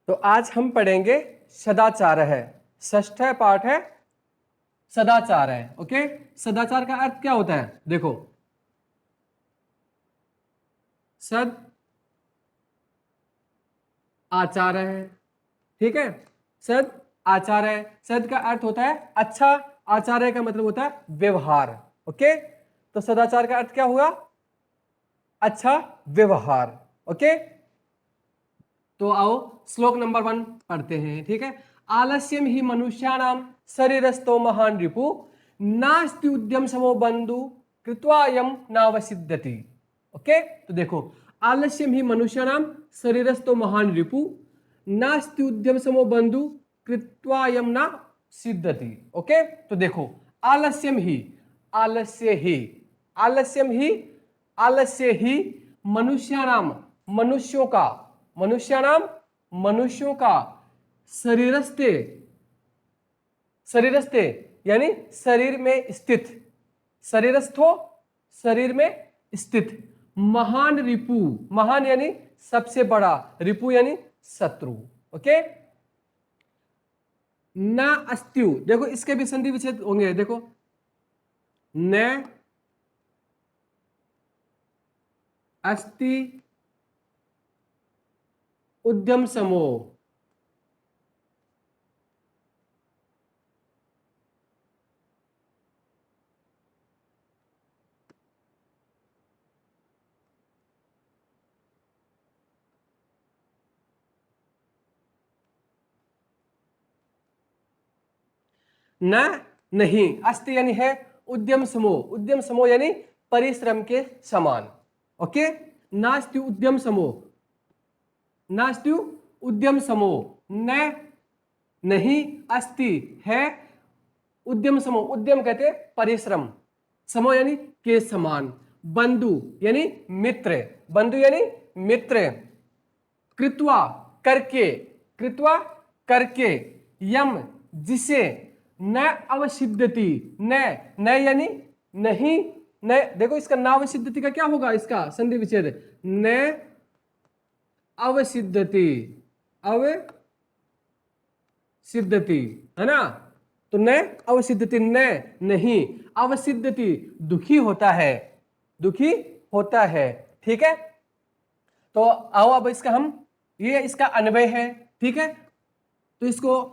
तो आज हम पढ़ेंगे सदाचार है। षष्ठ पाठ है सदाचार है। ओके, सदाचार का अर्थ क्या होता है? देखो, सद आचार है, ठीक है। सद आचार है, सद का अर्थ होता है अच्छा, आचार्य का मतलब होता है व्यवहार। ओके, तो सदाचार का अर्थ क्या हुआ? अच्छा व्यवहार। ओके, तो आओ श्लोक नंबर 1 पढ़ते हैं, ठीक है। आलस्यम ही मनुष्याणाम शरीरस्थो महान रिपु नास्ति उद्यम समो बंधु कृत्वायम नावसिद्धति। ओके, तो देखो, आलस्यम ही मनुष्याणाम शरीरस्थो महान रिपु नास्ति उद्यम समो बंधु कृत्वायम ना सिद्धति। ओके, तो देखो, आलस्यम ही, आलस्य ही, आलस्यम ही, आलस्य ही मनुष्याणाम, मनुष्यों का, मनुष्याणाम मनुष्यों का शरीरस्थे, शरीरस्थे यानी शरीर में स्थित, शरीरस्थो शरीर में स्थित, महान रिपु, महान यानी सबसे बड़ा, रिपु यानी शत्रु। ओके, न अस्त्यु, देखो इसके भी संधि विच्छेद होंगे। देखो, न अस्ति उद्यम समो, न नहीं, अस्ति यानी है, उद्यम समूह, उद्यम समूह यानी परिश्रम के समान। ओके, नास्ति उद्यम समूह, नास्ति उद्यम समूह, न नहीं, अस्ति है, उद्यम समूह, उद्यम कहते हैं परिश्रम, समूह यानी के समान, बंधु यानी मित्र, बंधु यानी मित्र, कृत्वा करके, कृत्वा करके, यम जिसे, न अवसिद्धति, न यानी नहीं, न, देखो इसका नावसिद्धति का क्या होगा, इसका संधि विच्छेद, न अवसिद्धति, अवसिद्धति है ना। तो न अवसिद्धति, न नहीं, अवसिद्धति दुखी होता है, दुखी होता है, ठीक है। तो आओ अब इसका हम, ये इसका अन्वय है, ठीक है। तो इसको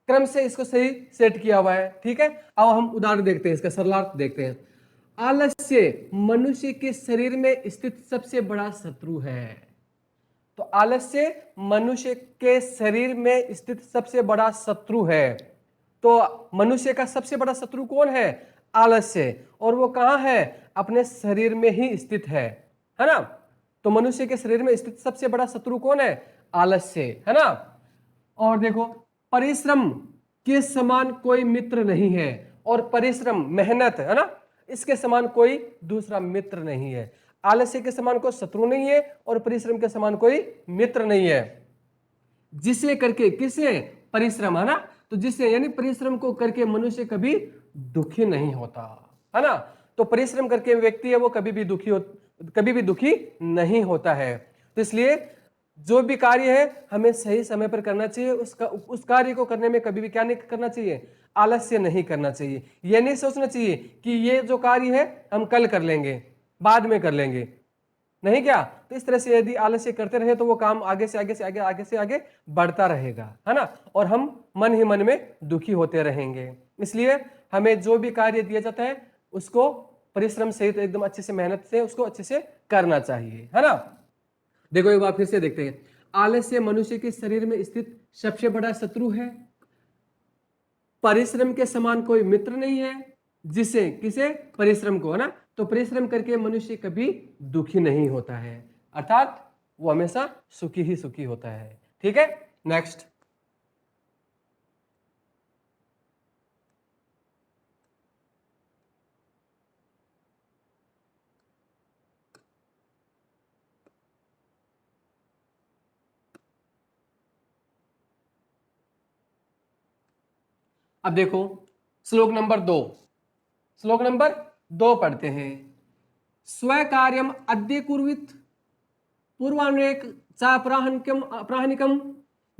क्रम से इसको सही सेट किया हुआ है, ठीक है। अब हम उदाहरण देखते हैं, इसका सरलार्थ देखते हैं। आलस्य मनुष्य के शरीर में स्थित सबसे बड़ा शत्रु है। तो आलस्य मनुष्य के शरीर में स्थित सबसे बड़ा शत्रु है। तो मनुष्य का सबसे बड़ा शत्रु कौन है? आलस्य, और वो कहां है? अपने शरीर में ही स्थित है ना। तो मनुष्य के शरीर में स्थित सबसे बड़ा शत्रु कौन है? आलस्य, है ना। और देखो, परिश्रम के समान कोई मित्र नहीं है, और परिश्रम मेहनत है ना, इसके समान कोई दूसरा मित्र नहीं है। आलस्य के समान कोई शत्रु नहीं है, और परिश्रम के समान कोई मित्र नहीं है। जिसे करके, किसे? परिश्रम, है ना। तो जिसे यानी परिश्रम को करके मनुष्य कभी दुखी नहीं होता, है ना। तो परिश्रम करके व्यक्ति है वो कभी भी दुखी नहीं होता है। तो इसलिए जो भी कार्य है हमें सही समय पर करना चाहिए, उस कार्य को करने में कभी भी क्या नहीं करना चाहिए? आलस्य नहीं करना चाहिए। यह नहीं सोचना चाहिए कि ये जो कार्य है हम कल कर लेंगे, बाद में कर लेंगे, नहीं क्या। तो इस तरह से यदि आलस्य करते रहे तो वो काम आगे से आगे से आगे, आगे से आगे बढ़ता रहेगा, है ना। और हम मन ही मन में दुखी होते रहेंगे। इसलिए हमें जो भी कार्य दिया जाता है उसको परिश्रम सहित एकदम अच्छे से, मेहनत से उसको अच्छे से करना चाहिए, है ना। देखो एक बार फिर से देखते हैं। आलस्य मनुष्य के शरीर में स्थित सबसे बड़ा शत्रु है, परिश्रम के समान कोई मित्र नहीं है। जिसे, किसे? परिश्रम को, है ना। तो परिश्रम करके मनुष्य कभी दुखी नहीं होता है, अर्थात वो हमेशा सुखी ही सुखी होता है, ठीक है। नेक्स्ट, अब देखो श्लोक नंबर 2, श्लोक नंबर 2 पढ़ते हैं। स्वकार्यम अद्य कुर्वित पूर्वान्वेक चा प्राहनिकम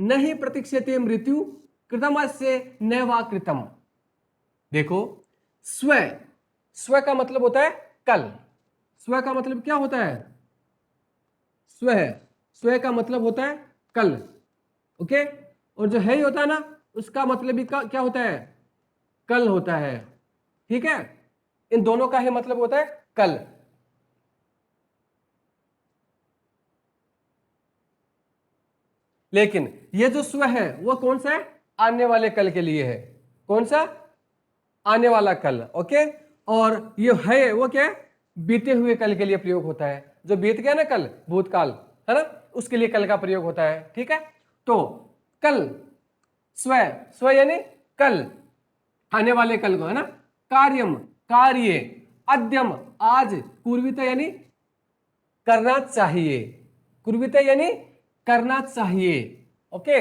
नहीं प्रतीक्षते मृत्यु कृतमस्य नैवा कृतम। देखो, स्व, स्व का मतलब होता है कल। स्व का मतलब क्या होता है? स्व है, स्व का मतलब होता है कल। ओके, और जो है ही होता है ना, उसका मतलब भी क्या होता है? कल होता है। ठीक है, इन दोनों का ही मतलब होता है कल। लेकिन ये जो स्व है वो कौन सा है? आने वाले कल के लिए है। कौन सा? आने वाला कल। ओके, और ये है वो क्या है? बीते हुए कल के लिए प्रयोग होता है। जो बीत गया ना कल, भूतकाल, है ना, उसके लिए कल का प्रयोग होता है। ठीक है, तो कल, स्व, स्व यानी कल, आने वाले कल को, है ना। कार्यम, कार्य, अद्यम, आज, पूर्विता यानी करना चाहिए, कुर्वित यानी करना चाहिए। ओके,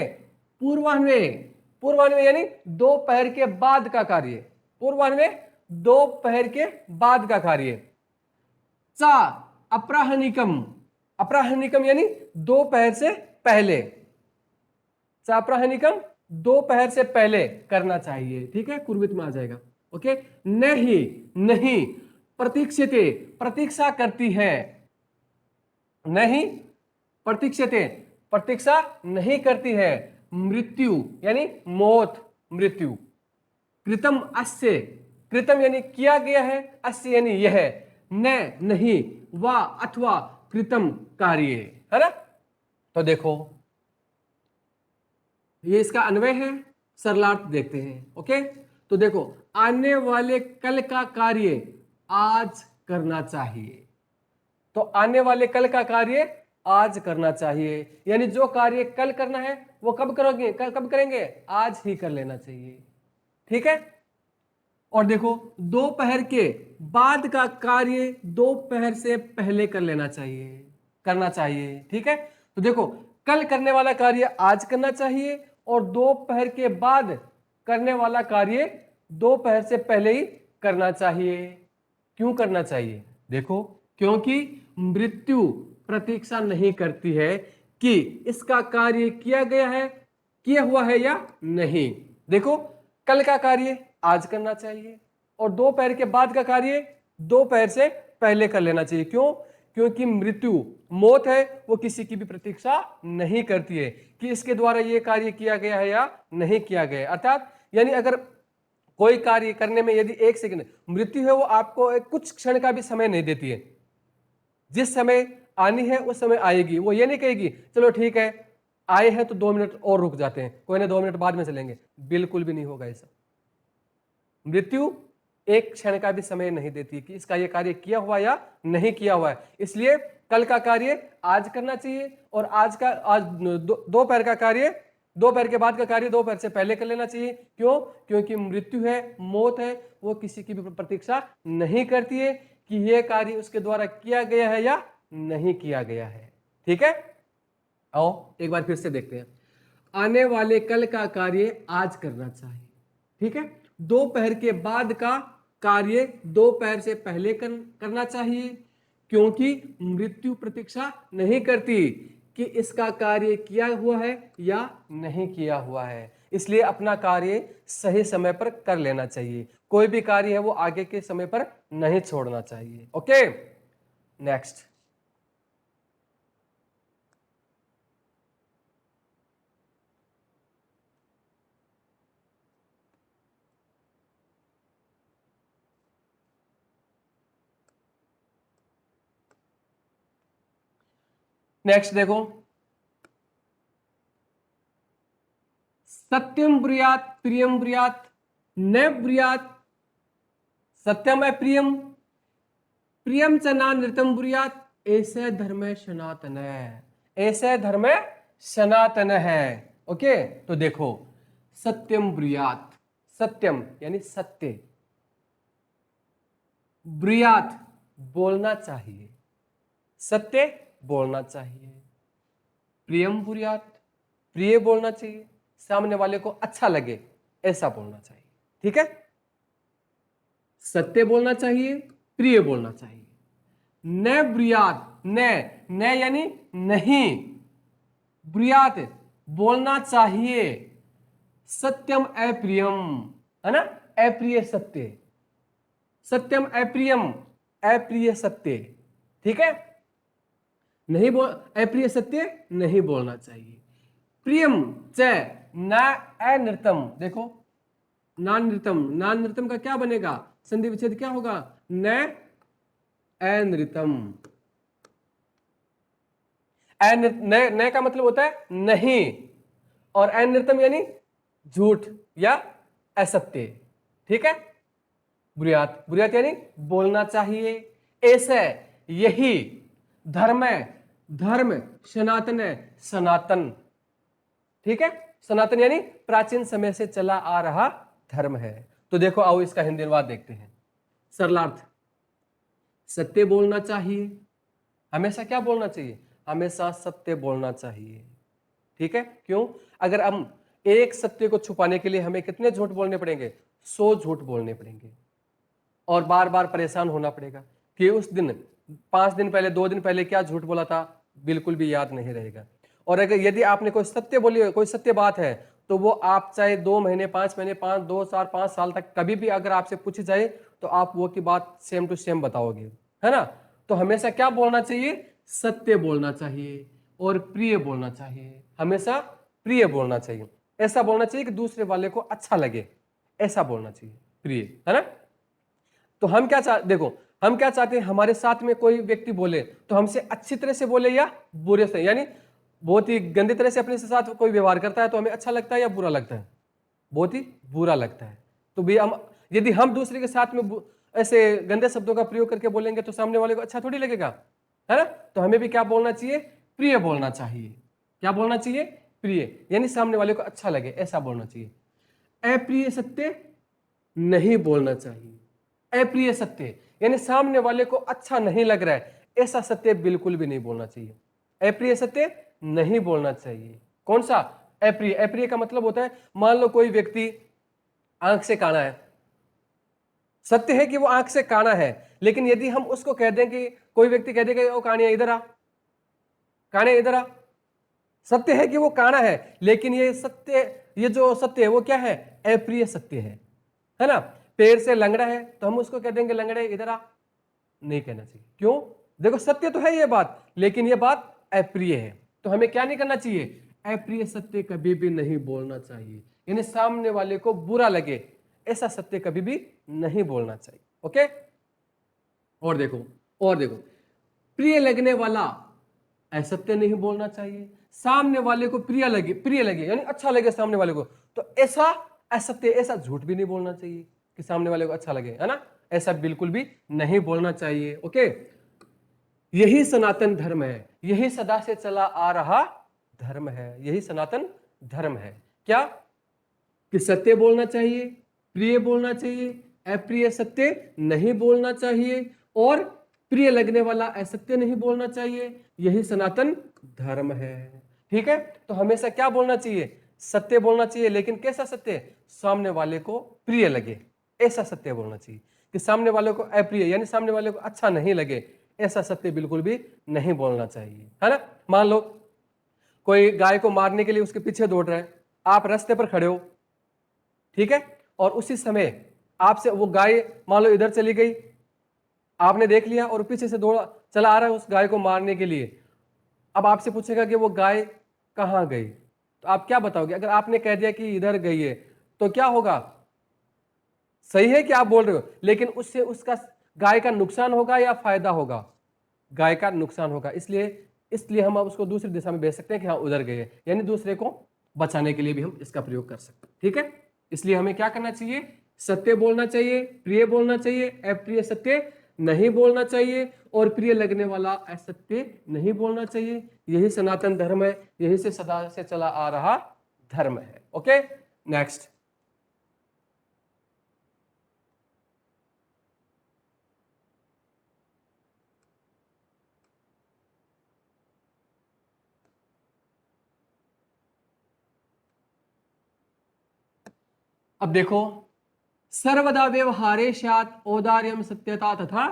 पूर्वान्वय, पूर्वान्वय यानी दोपहर के बाद का कार्य, पूर्वान्वय दोपहर के बाद का कार्य। चा, अपराहनिकम, अपराहनिकम यानी दोपहर से पहले, चापराहनिकम दोपहर से पहले करना चाहिए। ठीक है, कुर्वित में आ जाएगा। ओके, नहीं, नहीं, प्रतीक्षिते, प्रतीक्षा करती है, नहीं प्रतीक्षते, प्रतीक्षा नहीं करती है, मृत्यु यानी मौत, मृत्यु। कृतम अस्य, कृतम यानी किया गया है, अस्य यानी यह, न नहीं, वा अथवा कृतम कार्य, है ना। तो देखो, ये इसका अन्वय है, सरलार्थ देखते हैं। ओके, तो देखो, आने वाले कल का कार्य आज करना चाहिए। तो आने वाले कल का कार्य आज करना चाहिए, यानी जो कार्य कल करना है वो कब करोगे? कब करेंगे? आज ही कर लेना चाहिए। ठीक है, और देखो, दोपहर के बाद का कार्य दोपहर से पहले कर लेना चाहिए, करना चाहिए। ठीक है, तो देखो, कल करने वाला कार्य आज करना चाहिए, और दोपहर के बाद करने वाला कार्य दोपहर से पहले ही करना चाहिए। क्यों करना चाहिए? देखो, क्योंकि मृत्यु प्रतीक्षा नहीं करती है कि इसका कार्य किया गया है, किया हुआ है या नहीं। देखो, कल का कार्य आज करना चाहिए, और दोपहर के बाद का कार्य दोपहर से पहले कर लेना चाहिए। क्यों? क्योंकि मृत्यु, मौत है, वो किसी की भी प्रतीक्षा नहीं करती है कि इसके द्वारा ये कार्य किया गया है या नहीं किया गया है। अर्थात यानी अगर कोई कार्य करने में यदि एक सेकंड मृत्यु है, वो आपको एक कुछ क्षण का भी समय नहीं देती है। जिस समय आनी है उस समय आएगी। वो ये नहीं कहेगी चलो ठीक है आए हैं तो 2 मिनट और रुक जाते हैं, कोई ना 2 मिनट बाद में चलेंगे, बिल्कुल भी नहीं होगा ऐसा। मृत्यु एक क्षण का भी समय नहीं देती कि इसका ये कार्य किया हुआ या नहीं किया हुआ है। इसलिए कल का कार्य आज करना चाहिए, और आज दोपहर का कार्य दोपहर के बाद का कार्य दोपहर से पहले कर लेना चाहिए। क्यों? क्योंकि मृत्यु है, मौत है, वो किसी की भी प्रतीक्षा नहीं करती है कि यह कार्य उसके द्वारा किया गया है या नहीं किया गया है। ठीक है, आओ एक बार फिर से देखते हैं। आने वाले कल का कार्य आज करना चाहिए। ठीक है, दोपहर के बाद का कार्य दोपहर से पहले करना चाहिए, क्योंकि मृत्यु प्रतीक्षा नहीं करती कि इसका कार्य किया हुआ है या नहीं किया हुआ है। इसलिए अपना कार्य सही समय पर कर लेना चाहिए। कोई भी कार्य है वो आगे के समय पर नहीं छोड़ना चाहिए। Okay, next. नेक्स्ट देखो, सत्यम ब्रूयात प्रियम ब्रूयात न ब्रूयात, सत्यम है प्रियम, प्रियम च ना नृतम ब्रूयात, ऐसे धर्म सनातन है, ऐसे धर्म सनातन है। ओके, तो देखो, सत्यम ब्रूयात, सत्यम यानी सत्य, ब्रूयात बोलना चाहिए, सत्य बोलना चाहिए, प्रियम ब्रूयात प्रिय बोलना चाहिए, सामने वाले को अच्छा लगे ऐसा बोलना चाहिए। ठीक है, सत्य बोलना चाहिए, प्रिय बोलना चाहिए। न ब्रूयात, न यानी नहीं, ब्रूयात बोलना चाहिए, सत्यम अप्रियम, है ना, अप्रिय सत्य, सत्यम अप्रियम, अप्रिय सत्य, ठीक है, नहीं बोल, अप्रिय सत्य नहीं बोलना चाहिए। प्रियम च न अनृतम, देखो नानृतम, नानृतम का क्या बनेगा, संधि विच्छेद क्या होगा, न अनृतम, न का मतलब होता है नहीं, और अनृतम यानी झूठ या असत्य, ठीक है। बुरियात, बुरियात यानी बोलना चाहिए, ऐसे, यही, धर्म है, धर्म, सनातन है, सनातन, ठीक है, सनातन यानी प्राचीन समय से चला आ रहा धर्म है। तो देखो आओ इसका हिंदी अनुवाद देखते हैं। सरलार्थ, सत्य बोलना चाहिए, हमेशा क्या बोलना चाहिए, हमेशा सत्य बोलना चाहिए, ठीक है। क्यों, अगर हम एक सत्य को छुपाने के लिए हमें कितने झूठ बोलने पड़ेंगे, 100 झूठ बोलने पड़ेंगे, और बार बार परेशान होना पड़ेगा कि उस दिन 5 दिन पहले 2 दिन पहले क्या झूठ बोला था, बिल्कुल भी याद नहीं रहेगा। और अगर यदि आपने कोई सत्य बोली, कोई सत्य बात है, तो वो आप चाहे 2 महीने 5 महीने 5 2 4 5 साल तक कभी भी अगर आपसे पूछी जाए तो आप वो की बात सेम टू सेम बताओगे, है ना। तो हमेशा क्या बोलना चाहिए, सत्य बोलना चाहिए और प्रिय बोलना चाहिए, हमेशा प्रिय बोलना चाहिए, ऐसा बोलना चाहिए कि दूसरे वाले को अच्छा लगे, ऐसा बोलना चाहिए, प्रिय, है ना। तो हम क्या देखो, हम क्या चाहते हैं, हमारे साथ में कोई व्यक्ति बोले तो हमसे अच्छी तरह से बोले या बुरे से, यानी बहुत ही गंदी तरह से अपने साथ कोई व्यवहार करता है तो हमें अच्छा लगता है या बुरा लगता है, बहुत ही बुरा लगता है। तो भी हम, यदि हम दूसरे के साथ में ऐसे गंदे शब्दों का प्रयोग करके बोलेंगे तो सामने वाले को अच्छा थोड़ी लगेगा, है ना। तो हमें भी क्या बोलना चाहिए, प्रिय बोलना चाहिए, क्या बोलना चाहिए, प्रिय, यानी सामने वाले को अच्छा लगे, ऐसा बोलना चाहिए। अप्रिय सत्य नहीं बोलना चाहिए, अप्रिय सत्य यानी सामने वाले को अच्छा नहीं लग रहा है, ऐसा सत्य बिल्कुल भी नहीं बोलना चाहिए, अप्रिय सत्य नहीं बोलना चाहिए। कौन सा अप्रिय, अप्रिय का मतलब होता है, मान लो कोई व्यक्ति आंख से काना है, सत्य है कि वो आंख से काना है, लेकिन यदि हम उसको कह दें कि कोई व्यक्ति कह देगा ओ कानिया इधर आ, काने इधर आ, सत्य है कि वो काना है, लेकिन ये सत्य, ये जो सत्य है वो क्या है, अप्रिय सत्य है ना। पैर से लंगड़ा है तो हम उसको कह देंगे लंगड़े इधर आ, नहीं कहना चाहिए, क्यों, देखो सत्य तो है ये बात, लेकिन ये बात अप्रिय है, तो हमें क्या नहीं करना चाहिए, अप्रिय सत्य कभी भी नहीं बोलना चाहिए, यानी सामने वाले को बुरा लगे ऐसा सत्य कभी भी नहीं बोलना चाहिए, ओके। और देखो, और देखो, प्रिय लगने वाला असत्य नहीं बोलना चाहिए, सामने वाले को प्रिय लगे यानी अच्छा लगे सामने वाले को, तो ऐसा असत्य, ऐसा झूठ भी नहीं बोलना चाहिए कि सामने वाले को अच्छा लगे, है ना, ऐसा बिल्कुल भी नहीं बोलना चाहिए, ओके। यही सनातन धर्म है, यही सदा से चला आ रहा धर्म है, यही सनातन धर्म है, क्या, कि सत्य बोलना चाहिए, प्रिय बोलना चाहिए, अप्रिय सत्य नहीं बोलना चाहिए, और प्रिय लगने वाला असत्य नहीं बोलना चाहिए, यही सनातन धर्म है, ठीक है। तो हमेशा क्या बोलना चाहिए, सत्य बोलना चाहिए, लेकिन कैसा सत्य, सामने वाले को प्रिय लगे ऐसा सत्य बोलना चाहिए, कि सामने वाले को अप्रिय यानी सामने वाले को अच्छा नहीं लगे ऐसा सत्य बिल्कुल भी नहीं बोलना चाहिए, है ना। मान लो कोई गाय को मारने के लिए उसके पीछे दौड़ रहा है, आप रास्ते पर खड़े हो, ठीक है, और उसी समय आपसे वो गाय मान लो इधर चली गई, आपने देख लिया और पीछे से दौड़ा चला आ रहा है उस गाय को मारने के लिए, अब आपसे पूछेगा कि वो गाय कहां गई, तो आप क्या बताओगे, अगर आपने कह दिया कि इधर गई है तो क्या होगा, सही है कि आप बोल रहे हो, लेकिन उससे उसका गाय का नुकसान होगा या फायदा होगा, गाय का नुकसान होगा, इसलिए इसलिए हम अब उसको दूसरी दिशा में भेज सकते हैं कि हाँ उधर गए, यानी दूसरे को बचाने के लिए भी हम इसका प्रयोग कर सकते हैं, ठीक है। इसलिए हमें क्या करना चाहिए, सत्य बोलना चाहिए, प्रिय बोलना चाहिए, अप्रिय सत्य नहीं बोलना चाहिए, और प्रिय लगने वाला असत्य नहीं बोलना चाहिए, यही सनातन धर्म है, यही से सदा से चला आ रहा धर्म है, ओके। नेक्स्ट, अब देखो, सर्वदा व्यवहारे स्यात् औदार्यम सत्यता तथा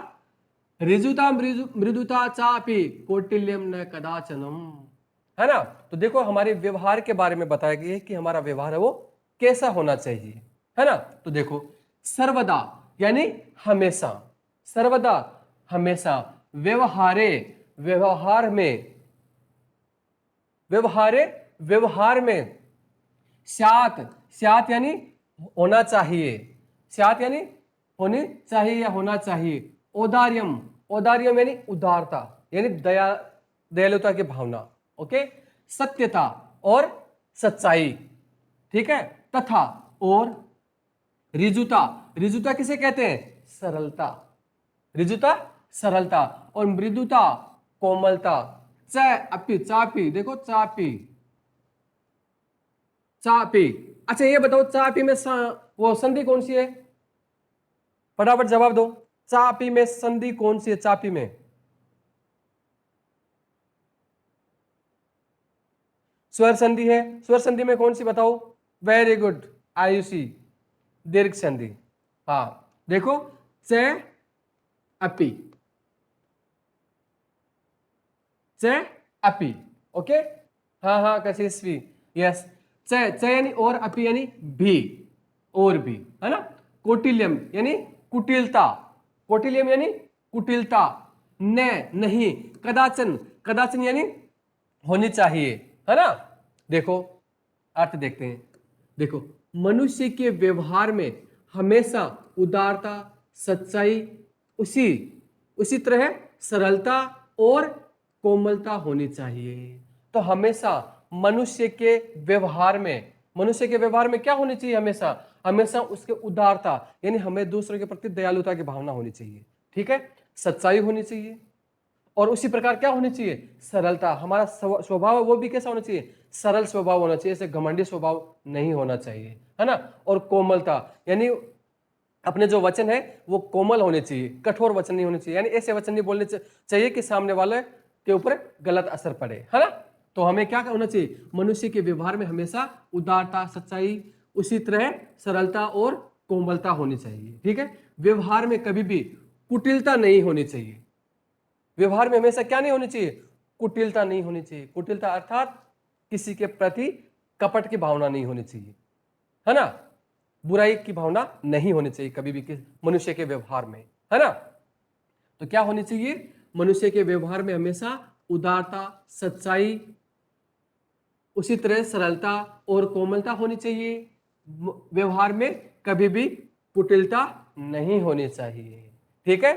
ऋजुता मृदुता चापि कौटिल्यम न कदाचनम, है ना। तो देखो हमारे व्यवहार के बारे में बताया गया है कि हमारा व्यवहार है वो कैसा होना चाहिए, है ना। तो देखो सर्वदा यानी हमेशा, सर्वदा हमेशा, व्यवहारे व्यवहार में, व्यवहारे व्यवहार में, स्यात स्यात यानी होना चाहिए, स्यात यानी होनी चाहिए या होना चाहिए, औदार्यम औदार्यम यानी उदारता यानी दया दयालुता की भावना, ओके, सत्यता और सच्चाई, ठीक है, तथा और रिजुता, रिजुता किसे कहते हैं, सरलता, रिजुता सरलता, और मृदुता कोमलता, च अपी चापी, देखो चापी चापी। अच्छा ये बताओ चापी में वो संधि कौन सी है, फटाफट जवाब दो, चापी में संधि कौन सी है, चापी में स्वर संधि है, स्वर संधि में कौन सी बताओ, वेरी गुड, आयुषी, दीर्घ संधि। हाँ देखो च अपी, च अपी, ओके, हाँ हाँ कशिशवी, यस, च यानी और, अपी यानी भी, और भी, है ना। कोटिल्यम यानी कुटिलता, कोटिल्यम यानी कुटिलता, न नहीं, कदाचन कदाचन यानी होनी चाहिए, है ना। देखो अर्थ देखते हैं, देखो मनुष्य के व्यवहार में हमेशा उदारता, सच्चाई, उसी उसी तरह सरलता और कोमलता होनी चाहिए। तो हमेशा मनुष्य के व्यवहार में, मनुष्य के व्यवहार में क्या होनी चाहिए, हमेशा हमेशा उसके उदारता यानी हमें दूसरों के प्रति दयालुता की भावना होनी चाहिए, ठीक है, सच्चाई होनी चाहिए, और उसी प्रकार क्या होनी चाहिए, सरलता, हमारा स्वभाव वो भी कैसा होना चाहिए, सरल स्वभाव होना चाहिए, ऐसे घमंडी स्वभाव नहीं होना चाहिए, है ना। और कोमलता यानी अपने जो वचन है वो कोमल होने चाहिए, कठोर वचन नहीं होने चाहिए, यानी ऐसे वचन नहीं बोलने चाहिए कि सामने वाले के ऊपर गलत असर पड़े, है ना। तो हमें क्या होना चाहिए, मनुष्य के व्यवहार में हमेशा उदारता, सच्चाई, उसी तरह सरलता और कोमलता होनी चाहिए, ठीक है। व्यवहार में कभी भी कुटिलता नहीं होनी चाहिए, व्यवहार में हमेशा क्या नहीं होनी चाहिए, कुटिलता नहीं होनी चाहिए, कुटिलता अर्थात किसी के प्रति कपट की भावना नहीं होनी चाहिए, है ना, बुराई की भावना नहीं होनी चाहिए कभी भी मनुष्य के व्यवहार में, है ना। तो क्या होनी चाहिए, मनुष्य के व्यवहार में हमेशा उदारता, सच्चाई, उसी तरह सरलता और कोमलता होनी चाहिए, व्यवहार में कभी भी कुटिलता नहीं होनी चाहिए, ठीक है।